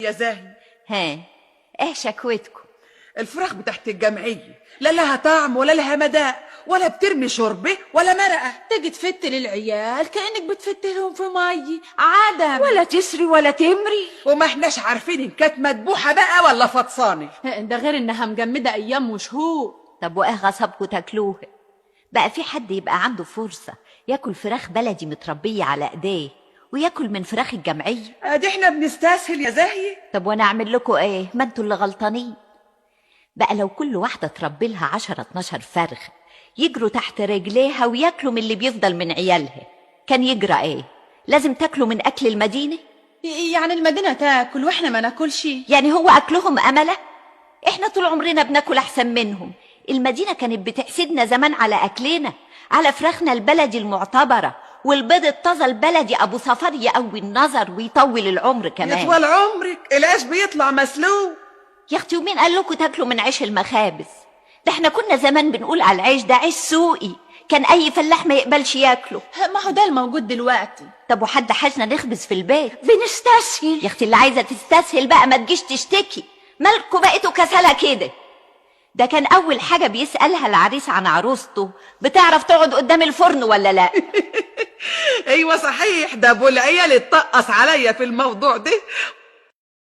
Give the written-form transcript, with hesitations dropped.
يا زاهي، ها، ايه شكوتكم؟ الفراخ بتاعت الجمعية لا لها طعم ولا لها مداء ولا بترمي شوربة ولا مرقة. تيجي تفتل العيال كأنك بتفتلهم في مي عدم، ولا تسري ولا تمري. وما احناش عارفين ان كانت مدبوحة بقى ولا فطسانة. ده غير انها مجمدة ايام وشهور. طب وايه غصبكم تاكلوها؟ بقى في حد يبقى عنده فرصة ياكل فراخ بلدي متربية على ايديه وياكل من فراخ الجمعية؟ ادي احنا بنستسهل يا زاهية. طب وانا اعمل لكم ايه؟ ما انتوا اللي غلطانين. بقى لو كل واحدة تربي لها 10-12 فرخ يجروا تحت رجليها وياكلوا من اللي بيفضل من عيالها، كان يجرى ايه؟ لازم تاكلوا من اكل المدينة؟ يعني المدينة تاكل واحنا ما ناكلش؟ يعني هو اكلهم املة؟ احنا طول عمرنا بناكل احسن منهم. المدينة كانت بتحسدنا زمان على اكلنا، على فراخنا البلدي المعتبرة، والبيض الطازة البلدي ابو صفار يقوي النظر ويطول العمر كمان. يطول عمرك، العيش بيطلع مسلوق. يا اختي ومين قال لكم تاكلوا من عيش المخابز؟ ده احنا كنا زمان بنقول على العيش ده عيش سوقي، كان اي فلاح ما يقبلش ياكله. ما هو ده الموجود دلوقتي. طب وحد حاجنا نخبز في البيت؟ بنستسهل. يا اختي اللي عايزه تستسهل بقى ما تجيش تشتكي، مالكوا بقيتوا كسالة كده؟ ده كان اول حاجه بيسالها العريس عن عروسته، بتعرف تقعد قدام الفرن ولا لا؟ ايوه صحيح، ده ابو العيال اتطقص عليا في الموضوع ده